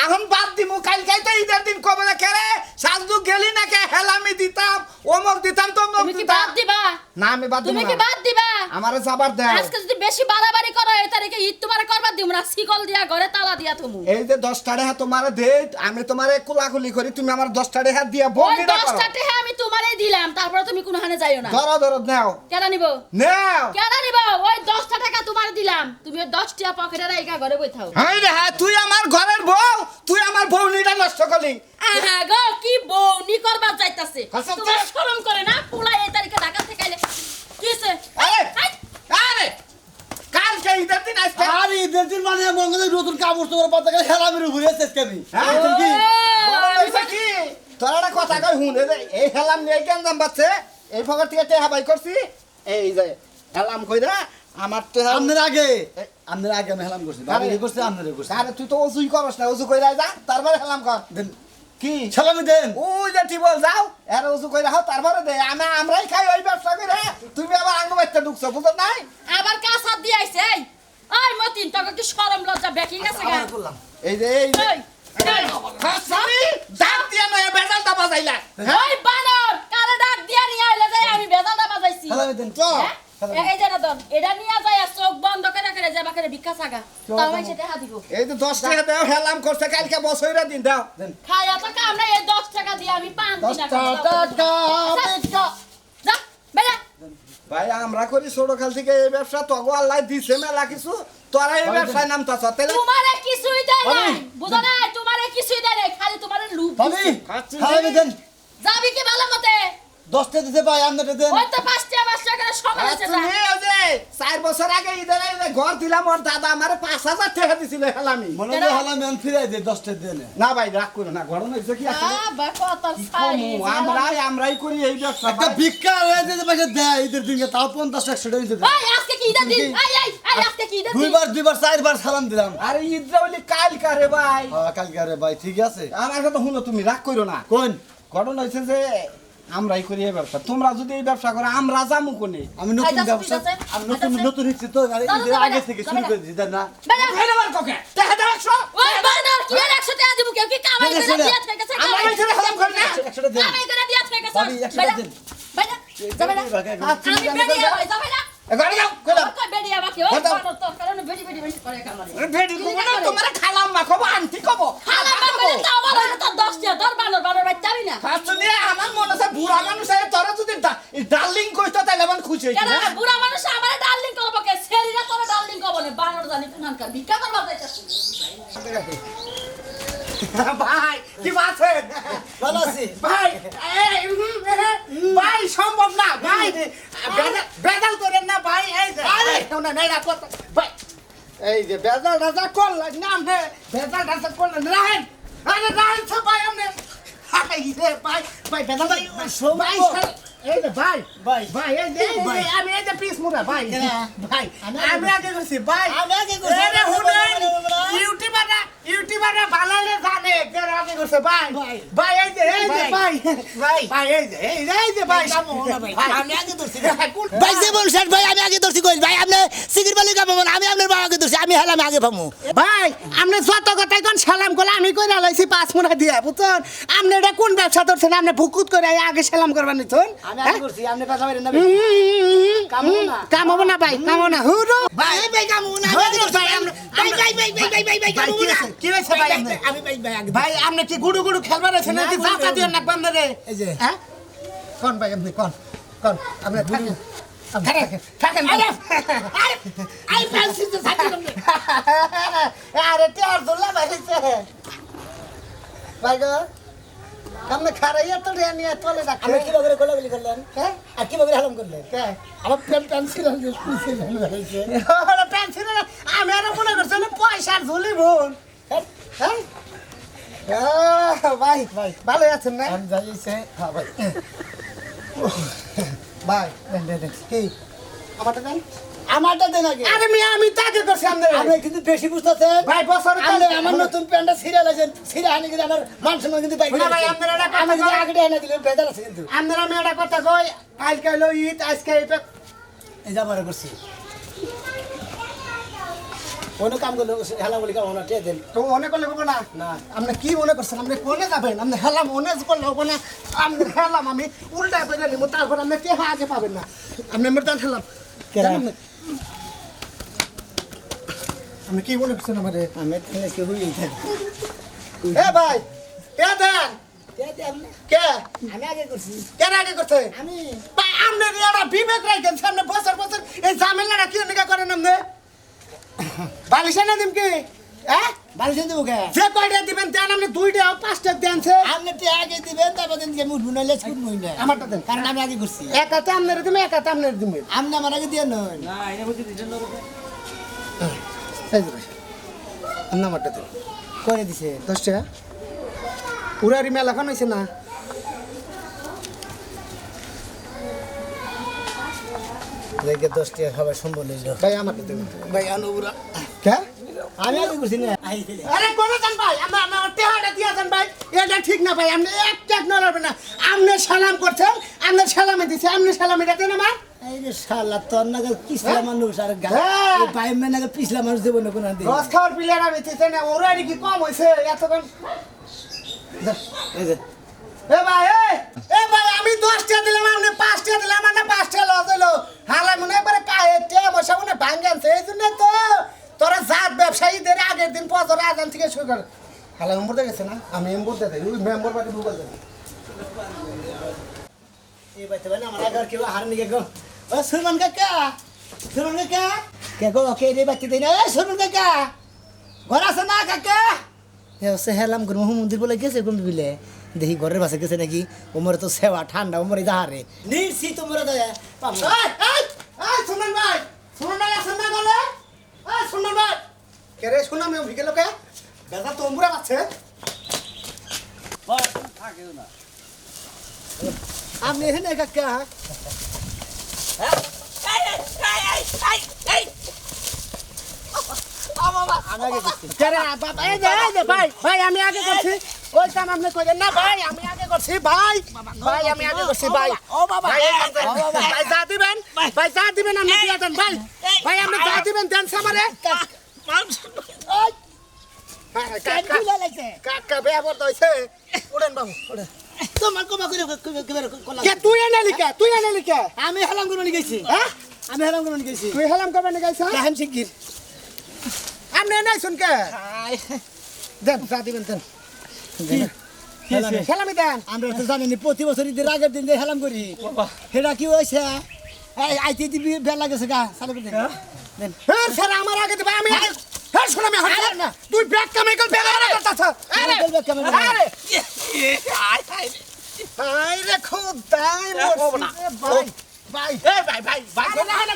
এখন বাদ দিমু কাল খাই তো ঈদের দিন কবে না কেরে সাজদু গেলি না কে হেলামি দিতাম ওমক দিতাম তমক তুমি কি বাদ দিবা না আমি বাদ তুমি দিমু কি বাদ দিবা আমারে যাবার দাও আজকে যদি বেশি বাড়াবাড়ি করো এই তারিখে ঈদ তোমার করবার দিমু না শিকল দিয়া ঘরে তালা দিয়া তুমি এই যে 10 টাকা তোমার দে আমি তোমারে কোলাকুলি করি তুমি আমার 10 টাকা দিয়া ওই বন্দিটা 10 করো টাকা আমি তোমারই দিলাম তারপরে তুমি কোন হানে যাইও না ধরো নাও কেডা নিবো নাও কেডা নিবো ওই 10 টাকা তোমার দিলাম তুমি ওই 10 টাকা পকেটে রাইখা ঘরে বই থাও হাই রে হ্যাঁ তুই আমার ঘরের বউ তুই আমার বউনিটা নষ্ট করলি আহা গো কি বউনি করবার যাইতাছে আচ্ছা, তোমার আচ্ছা। শরম করে না পুলা এই তারিখে ঢাকা থেকে আইলে কি হইছে আরে আরে কাল কে ঈদের দিন আসবে আর ঈদের দিন মানে মঙ্গলে নতুন কাপড় তোর পাতা গেলে খেলা মেরে ঘুরে আসছিস কেবি হ্যাঁ, কি বড় হইছে কি তোর একটা কথা কই হুনে দে এই হেলাম নিয়ে কেন দাম বাচ্ছে এই ফকর থেকে টেহা বাই করছি এই যে হেলাম কইরা আমার তো আপনার আগে আমি হেলাম করছি ভাবি করছে আপনারে করছে আরে তুই তো অজুই করস না অজু কইরা যা তারপরে হেলাম কর দেন কি সালামি দেন ওই যে টিবল যাও এর উজু করে রাখো তারপরে দে আমরাই খাই ওই ব্যবসা করে তুমি আবার আঙ্গ বাচ্চা ঢুকছো বুঝো নাই আবার কাজ হাত দিয়ে আইছে এই মতিন তোকে কি শরম লজ্জা বেকি গেছে গা এই যে এই যে এই এই হাসামি ডাক দিয়া নয় বেজালটা বাজাইলা ওই বানর কারে ডাক দিয়া নিয়ে আইলে যাই আমি বেজালটা বাজাইছি সালামি দেন হ্যাঁ? এই যে না দন এটা নিয়ে যায় চোখ বন্ধ করে করে যাবা করে ভিক্ষা চাগা তাও আমি সেটা দিব এই যে 10 টাকা দাও হেলাম করছে কালকে বছরের দিন দাও খায়া তো কাম নাই এই 10 টাকা দিয়ে আমি 5 দিন যা বেলা ভাই আমরা করি ছোট কাল থেকে এই ব্যবসা তগো আল্লাহ দিছে মেলা কিছু তোরা এই ব্যবসায় নামতাছ তাহলে তোমারে কিছুই দেয় নাই বুঝো না তোমারে কিছুই দেয় নাই খালি তোমারে লুপ ভাবি সালামি দেন যাবি কি ভালো মতে 10 টাকা দিতে ভাই আপনারা দেন ওই তো 5 টাকা করে সকালে আছে যা তুমি ওই যে 4 বছর আগে ঈদের এই যে ঘর দিলাম ওর দাদা আমারে 5000 টাকা দিছিল হেলামি মনে হয় হালামি আন ফিরাই দে 10 টাকা দেন না ভাই রাগ করো না ঘর হইছে কি আছে বা কত সাই আমরাই করি এই ব্যবসা একটা ভিক্ষা হয়ে যেতে পাশে দেয় ঈদের দিনকে তাও 50 100 টাকা দিতে ওই আজকে কি ঈদের দিন আই আজকে কি ঈদের দিন দুইবার চারবার সালাম দিলাম আরে ঈদরা বলি কাল কারে ভাই হ্যাঁ কালকে আরে ভাই ঠিক আছে আমার কথা শুনো তুমি রাগ করো না কোন ঘটনা হয়েছে যে আমরাই করি এই ব্যবসা তোমরা যদি এই ব্যবসা করো আমরা যামু কোনে আমি নতুন আচ্ছা, ব্যবসা ঠিক আছে। আমি নতুন হচ্ছে তো আরে চলো, ঈদের চলো, আগে চলো, থেকে চলো, শুরু চলো। করে দিতে না বেলা ফেলবার কোকে টাকা দাও 100 ওই বানর কি আর 100 টাকা দিব কেউ কি কামাই করে দিয়া থেকে আছে আমরা এই ছেলে হারাম করে না 100 টাকা দেন কামাই করে দিয়া থেকে আছে ভাবি 100 টাকা দেন বেলা যাবে না আমি বেরিয়ে ভাই যাবে না ঘরে যাও কইলাম কই বেরিয়ে বাকি ওই দাও। বানর তো কারণ বেরি করে কামাই ভেড়ি কবো না তোমার খালাম মা কবো আন্টি কবো খালা বাবা তো বলো তো 10 টাকা দর বানর ভাই যাবি না আসলে আমার মনে আছে বুড়া মানুষ আরে তোরা যদি ডার্লিং কইতো তাহলে আমার খুশি হইতো কেন না বুড়া মানুষ আমারে ডার্লিং করব কে সেরিরা তোরে ডার্লিং করব না বানর জানি কোনখানকার ভিক্ষা করবা যাইতাছি ভাই কি আছে ভালো আছি ভাই ভাই সম্ভব না ভাই বেদাল করেন না ভাই এই যে আরে না না করতে ভাই এই যে বেদাল রাজা করলেন না আপনি বেদাল রাজা করলেন রাহেন আরে রাহেন সব ভাই আপনি হাই রে ভাই ভাই বেদাল ভাই ভাই এই যে ভাই ভাই ভাই এই যে আমি এই যে পিস মুড়া ভাই ভাই আমি আগে করছি ভাই আমি আগে করছি। আরে হুনেন ইউটিউবাররা বানালে জানে কে আগে করছে ভাই ভাই এই যে ভাই ভাই এই যে ভাই আমি আগে ধরছি ভাই যে বলছেন ভাই আমি আগে ধরছি কই ভাই আপনি সিগির বালি কামাবো না আমি আপনার বাবা আগে ধরছি আমি হেলাম আগে পামু ভাই আপনি যত কথাই কোন সালাম করলে আমি কইরা লাইছি 5 মুনা দিয়া বুঝছেন আপনি এটা কোন ব্যবসা করছেন আপনি ভুকুত করে আগে সালাম করবেন নিছেন আমি আগে করছি আপনি কথা বলেন না কাম হবে না ভাই কাম হবে না হুরো ভাই ভাই কামু না ভাই কামু না কি হইছে ভাই আমি ভাই আগে ভাই আপনি কি গুড়ু গুড়ু খেলবার আছেন নাকি না, জাতা দিও না বান্দে রে এই যে। হ্যাঁ কোন ভাই আপনি কোন আপনি থাকেন আই ফ্রান্সিস তো সাথে আরে টিয়ার দোলা ভাইছে ভাই গো আপনি খারাইয়া তো রে নিয়ে চলে যাচ্ছে আমি কি বগরে কোলাগুলি করলেন হ্যাঁ আর কি বগরে হালাম করলেন কে আমার পেন্সিল হইছে ওরা পেন্সিল আমি আর মনে করছি না পয়সার ঝুলি বোন হ্যাঁ ভাই ভাই ভালো আছেন না আমি যাইছে হ্যাঁ ভাই ভাই কি আমারটা দেন আমারটা দেন আগে আরে মিয়া আমি তাকে করছি আপনাদের আপনি কিন্তু বেশি বুঝতেছেন ভাই বছর আপনি আমার নতুন প্যান্টটা সিরিয়াল আছে সিরিয়াল আনি কিন্তু আমার মান সম্মান কিন্তু বাইক না ভাই, আপনারা এটা কথা আমি কিন্তু কয়। আগে এনে দিলেন বেজাল আছে কিন্তু আপনারা আমি একটা কথা কই কালকে হলো ঈদ আজকে এটা এই যা মনে করছি কোনো কাম করলে হেলা বলি কাম না টিয়া দেন তো মনে করলে হবে না না আপনি কি মনে করছেন আপনি কোনে যাবেন আপনি হেলাম মনে করলে হবে না আপনি হেলাম আমি উল্টা পেলে নিব তারপর আপনি কে আগে পাবেন না আপনি মেরদান হেলাম আপনি কি মনে করছেন আমাদের আমি তাহলে কি হই থাকি এ ভাই এ দেন কে আমি আগে করছি কেন আগে করছে আমি ভাই আপনি এটা বিবেক রাখেন সামনে বছর বছর এই ঝামেলাটা কি নিকা করেন আপনি বালিশে না দিম কি হ্যাঁ বালিশ দেবো কে যে কয়টা দিবেন দেন আপনি 2টা 5টা দেনছে আপনি টিয়া আগে দিবেন তারপর দিন যে মুঠ বুনাইলে ছুট নই না আমারটা দেন কারণ আমি আগে করছি একাতে আপনার দিবেন একাতে আপনার দিবেন আপনি আমার আগে দিয়ে নন এই যে ভাই আপনি আমারটা দেন করে দিছে 10 টাকা উড়ারি মেলা খান হয়েছে না দেখে 10 টাকা খাবার সম্ভব হইল ভাই আমারটা দেবেন ভাই আনুরা কে আমি আগে করছি না আরে কোন জান ভাই আমার টেহাটা দিয়া জান ভাই এটা ঠিক না ভাই আপনি একটা নড়বেন না আপনি সালাম করছেন আপনি সালামে দিছে আপনি সালামে দেন আমার এই যে শালা তোর নাগাল পিছলা মানুষ আর হ্যাঁ। ভাই মেয়ে নাগাল পিছলা মানুষ দেবো না কোনো দিন রস খাওয়ার প্লেয়ার আমি দিতে না ওরা কি কম হইছে এতক্ষণ এই যে এ ভাই আমি 10 টাকা দিলাম আপনি 5 টাকা দিলাম না 5 টাকা লস হলো হালা মনে এবারে কায়ে টিয়া বসা মনে ভাঙ্গানছে এই জন্য তো তোরা জাত ব্যবসায়ীদের আগের দিন পর আজান থেকে শুরু করে হালা নম্বর দিয়ে গেছে না আমি নম্বর দিয়ে দেই ওই মেম্বার পার্টি গুগল দেই এই বাইতে ভাই আমার আগে আর কেউ হার নিকে গো ও সুমন কাকা কে গো কে রে বাইতে দেই না এ সুমন কাকা ঘর আছে না কাকা এ সে হেলাম গুরু মন্দির বলে গেছে কোন বিলে দেখি ঘরের পাশে গেছে নাকি ওমরে তো সেবা ঠান্ডা ওমরে যাহারে নির্সি তোমরা দয়া পাম এই শুনুন ভাই আসেন না গলে এই শুনুন ভাই কে রে শুনুন আমি ভিকে লোকে দাদা তোমরা আছে আপনি এখানে কাকা আমি আগে করছি কে রে বাবা এই যে ভাই আমি আগে করছি ওই কাম আপনি কইলেন না ভাই আমি আগে করছি ভাই আমি আগে করছি ভাই ও বাবা ভাই যা দিবেন আপনি দিয়া দেন ভাই আপনি যা দিবেন দেন সামারে কাকা বেয়াবর দইছে উড়েন বাবু উড়েন তোমার কমা করে কে তুই এনে লিখা আমি হেলাম করে নিয়ে গেছি হ্যাঁ আমি হেলাম করে নিয়ে গেছি তুই হেলাম কবে নিয়ে গাইছ রাহেম শিগগির আপনি নাই শুন কে দেন যা দিবেন দেন হেলামি দেন আমরা তো জানি প্রতি বছর ঈদের আগের দিন যে হেলাম করি সেটা কি হয়েছে আইতে দিবি বেলা গেছে গা চালু করে দেন হ্যাঁ স্যার আমার আগে দেবে আমি আগে হ্যাঁ শুন আমি হাত না তুই ব্যাগ কামাইকল ব্যাগ আরে করতাছ আরে আরে আই রে খোদাই ভাই ভাই এই ভাই না না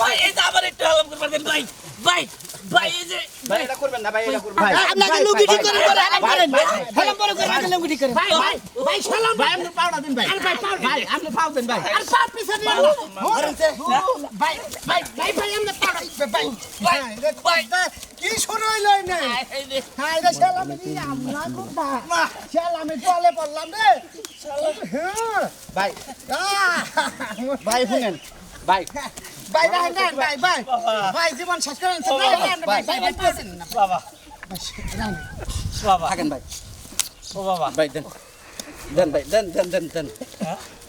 ভাই এই যে আমার একটু হেল্প করবেন দেন ভাই এই যে ভাই এটা করবেন না ভাই এটা করবেন আপনাকে লুকিটি করে হেলাম করেন হেলাম করে আপনাকে লুকিটি করে ভাই সালাম ভাই আপনি পাউডার দিন ভাই ভাই আপনি পাউ দেন ভাই আর পাপ পিছে দিন ভাই আপনি পাউডার ভাই কি শুরু হইলো না হাই রে সালাম দি আমরা কোথা সালাম বলে বললাম রে ভাই ভাই শুনেন ভাই ভাই জীবন শেষ করেন ভাই বাবা থাকেন ভাই ও বাবা ভাই দেন ভাই দেন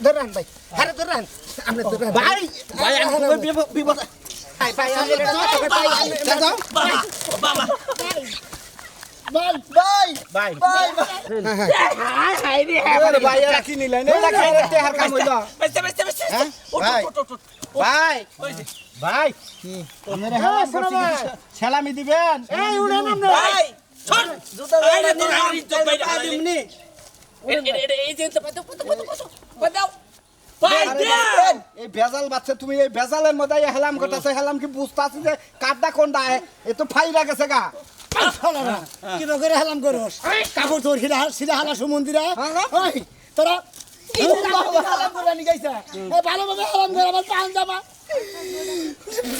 ধরেন ভাই আরে ধরেন আপনি ধরেন ভাই আমি বিপদ ভাই বাবা ভাই কি নিলেন এটা খাইতে টেহার কাম হইলো বেস্তে ভাই ভাই ভাই কি আপনারা হেলাম করছি সালামি দিবেন এই উড়েন আপনি ভাই চল জুতা বাইরে তোর হাড়ি তো বাইরে দিমনি এই যে তো পাতাও ভাই দেন এই ভেজাল বাচ্চা তুমি এই ভেজালের মধ্যে হেলাম করতেছে হেলাম কি বুঝতাছি যে কাটটা কোনটা এ তো ফাইরা গেছে গা কি করে হেলাম করস কাপড় তোর সিধা হালা সমন্দিরা ওই তোরা হেলাম করে নিয়ে গেছে ভালোভাবে হেলাম করে আমার পান জামা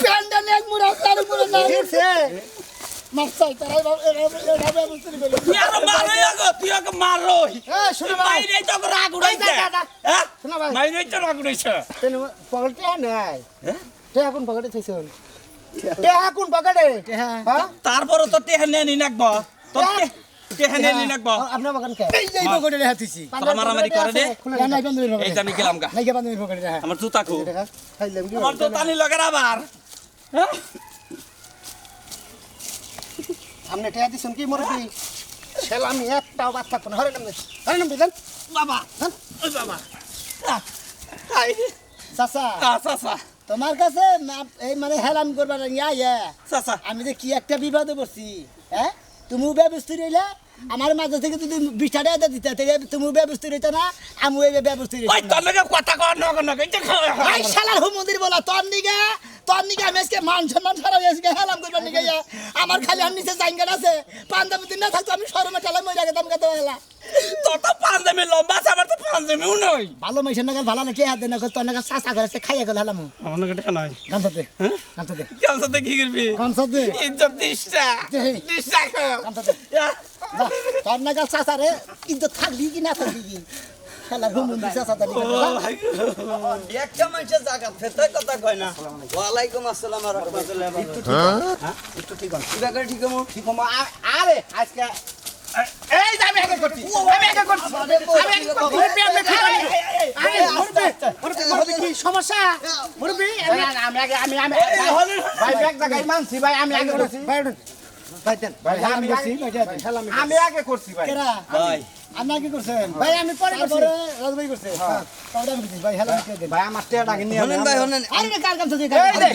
প্যান্ডা নেক মুড়া তার মুড়া না মাস্টার তারা এভাবে বুঝতে পারি তুই আর মারো গো তুই ওকে মারো এই শুনো ভাই বাইরে তো রাগ উড়াইছে হ্যাঁ শুনো ভাই বাইরে তো রাগ উড়াইছে পকেটে নাই টেহা কোন পকেটে থাইছে টেহা কোন পকেটে হ্যাঁ তারপরে তো টেহানে নি নাকবো তো টেহানে নি নাকবো আপনার বাগান কে এই যে পকেটে রেখা দিছি তোরা মারামারি করে দে নাই বান্ধবীর এই পকেটে যে আমি গেলাম গা নাই কে বান্ধবীর পকেটে রেখা আমার জুতা কো খাইলাম কি আমার তো তানি লগের আবার হ্যাঁ আপনি টেহা দিছেন কি মুরব্বি সেলামি একটাও বাদ থাকবো না হরে নাম দেন বাবা ওই বাবা আই চাচা চাচা তোমার কাছে এই মানে হেলাম করবার ইয়া চাচা আমি যে কি একটা বিপদে পড়ছি হ্যাঁ তুমিও ব্যবস্থা রইলে আমার মাঝে থেকে যদি 20 টাকা দিতে তাহলে তুমিও ব্যবস্থা রইতে না আমিও এই ব্যবস্থা ওই রইতে তোর লগে কথা কর না এটা ভাই শালার হুমন্দির বলা তোর নিগা আমি আজকে মান সম্মান ছাড়া আজকে হেলাম করবার নিগা আমার খালি আর নিচে জায়গা আছে পাঞ্জাবি দিন না থাকতো আমি শরমে ঠেলা মরে গেতাম কত হেলা তোর তো পাঁচ পাঞ্জাবি লম্বা আছে আমার তো পাঞ্জাবিও নাই ভালো মাইছে না ভালো না কে হাত দেনা তোর নাকি চাচা করে খাইয়া গেল হলাম আমার নাকি টাকা নাই গামছাতে গামছাতে গামছাতে কি করবি গামছাতে ইজ্জত দিশটা দিশটা গামছাতে তোর নাকি চাচা রে ইজ্জত থাকবি কি না থাকবি কি খেলা ঘুমুন দিছে চাচা দিকে একটা মানুষের জায়গা ফেতে কথা কয় না ওয়ালাইকুম আসসালাম ওয়া রাহমাতুল্লাহি ওয়া বারাকাতুহু একটু ঠিক আছে কিবা করে ঠিক হমু ঠিক মা আরে আজকে এই যে আমি আগে করছি আমি আগে করছি মুরব্বি কি সমস্যা মুরব্বি আমি আগে আমি ভাই ব্যাগ জায়গায় মানছি ভাই আমি আগে করছি ভাই ভাই আমি করছি আমি আগে করছি ভাই কেরা ভাই আপনি কি করছেন ভাই আমি পরে করছি রাজভাই করছে হ্যাঁ তাহলে আমি দিছি ভাই হেলা কে দেন ভাই আমার টেটা আগে নিয়ে হনেন ভাই হনেন আরে কার গামছা দিয়ে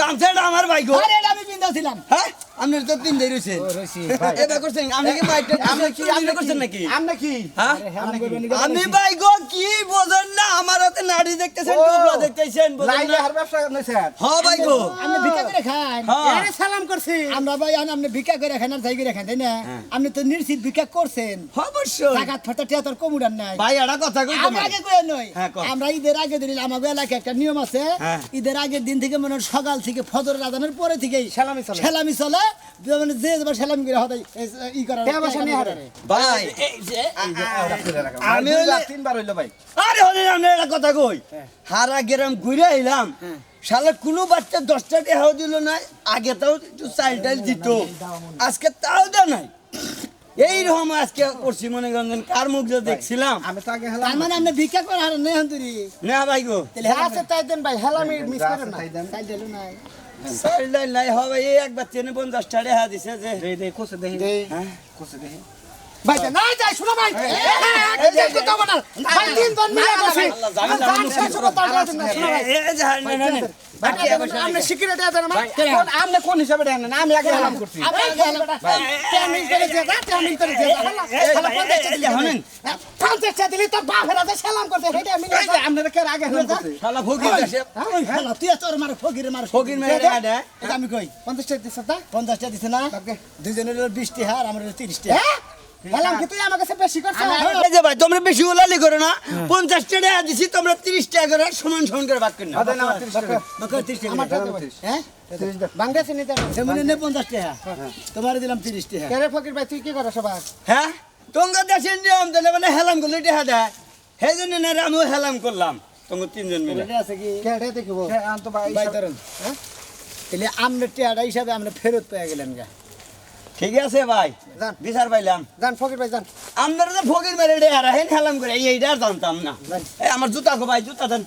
গামছাটা আমার ভাই গো আরে আমি বিন্দাছিলাম হ্যাঁ আপনি তো তিন দেই রইছেন রইছি ভাই এটা করছেন আপনি কি বাইটা আপনি কি আপনি করছেন নাকি আমরা কি হ্যাঁ হেলাম করবেন আমি ভাই গো কি বোঝেন না আমার হাতে নাড়ি দেখতেছেন টুকরা দেখতেছেন বোঝেন লাইলে না হার ব্যবসা নেছেন হ্যাঁ ভাই গো আপনি ভিক্ষা করে খান হ্যাঁ আরে সালাম করছি আমরা ভাই আপনি ভিক্ষা করে খান আর যাই করে খান তাই না আপনি তো নির্চিত ভিক্ষা করছেন অবশ্যই টাকা ফটা টিয়া তোর কমুডান নাই ভাই এটা কথা কই আমরা আগে কই নই হ্যাঁ, কও। আমরা ঈদের আগে দিন আমাদের এলাকায় একটা নিয়ম আছে হ্যাঁ। ঈদের আগের দিন থেকে মনে হয় সকাল থেকে ফজরের আজানের পরে থেকেই সেলামি চলে। সেলামি চলে মানে যে যাবার সেলামি করে হতে ই করা টাকা পয়সা নিয়ে হারে। ভাই এই যে আমি হইলে- তিনবার হইলো ভাই আরে হলে আমি একটা কথা কই হারা গ্রাম ঘুরে আইলাম শালা কোনো বাচ্চা 10টা টাকাও দিল না আগে তাও একটু চাল টাল দিত আজকে তাও দেয় নাই এইরকম আজকে করছি মনে করেন কার মুখ যে দেখছিলাম আমি তো আগে তার হেলাম মানে আপনি ভিক্ষা করে হারেন নেই হন্তরি না ভাই গো তাহলে আছে তাই দেন ভাই হেলামি মিস করেন না তাই দিল নাই চাল টাল নাই হবে এই একবার 50 টাকা দিছে যে দেই দেই কোসে দেই হ্যাঁ কোসে দেই ভাই না যাই শুনো ভাই এই যে কথা বল ভাই তিন জন মিলে বসে শুনো ভাই এই যে হার না না বাকি আপনি সিকিউরিটি আছেন না কোন আপনি কোন হিসাবে দেন না আমি আগে হেলাম করছি টাইমিং করে দিয়ে যা টাইমিং করে দিয়ে যা হনেন 50 টাকা দিলি তো বাপের হাতে সালাম করতে হেডে আমি আপনাদের কে আগে হেলাম করছি শালা ফকির দেশে হ্যালো তুই তোর মার ফকির মার ফকির মেরে আডা এটা আমি কই 50 টাকা দিছ তা 50 টাকা দিছে না দুজনের 20 টাকা আর আমার 30 টাকা হ্যাঁ হেলাম কি তুই আমার কাছে বেশি করছিস এই যে ভাই তোমরা বেশি উলালি করো না 50 টাকা দিছি তোমরা 30 টাকা করে সমান সমান করে ভাগ করে নাও আদে না 30 টাকা আমাকে 30 টাকা আমার টাকা হ্যাঁ বাংলাদেশে নিতে যেমন নে 50 টাকা তোমার দিলাম 30 টাকা কেরে ফকির ভাই তুই কি করছ সবাই হ্যাঁ তোমরা দেশের নিয়ম তাহলে মানে হেলাম করলে টাকা দেয় সেই জন্য না আমিও হেলাম করলাম তোমরা তিনজন মিলে এটা আছে কি কেরে দেখিব আন তো ভাই ভাই ধরুন হ্যাঁ তাহলে আমরা টাকা হিসাবে আমরা ফেরত পেয়ে গেলাম গা ঠিক আছে ভাই যান। বিচার পাইলাম জান ফকির ভাই জান আমরা তো ফকির মেরে ডে আর হেন হেলাম করে এইটা আর জানতাম না এই আমার জুতা গো ভাই জুতা দেন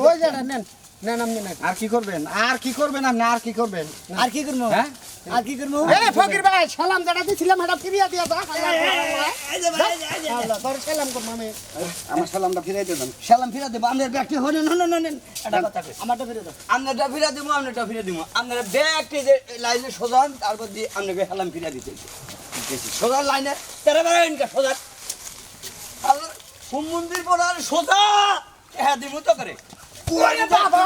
ওই জায়গা নেন নেন আপনি নেন আর কি করবেন আপনি আর কি করবেন আর কি করবো হ্যাঁ? আর কি করবো এ ফকির ভাই সালাম যেটা দিছিলাম এটা ফিরিয়ে দিয়া দাও এই যে ভাই, এই যে, আল্লাহ তোর সালাম করব আমি আমার সালামটা ফিরিয়ে দেন সালাম ফিরা দেবো আমাদের ব্যাগটি হনেন হনেন হনেন এটা কথা কই আমারটা ফেরত দাও আপনারটা ফিরা দেবো আপনারটা ফিরে দেবো আপনারা ব্যাগটি যে লাইনে সোজান তারপর দিয়ে আপনাকে হেলাম ফিরা দিতে সোজা লাইনে তেরা বেড়া ইনকা সোজা আল্লাহ হোম মন্দির পড়ার সোজা হ্যাঁ দিমু তো করে বাবা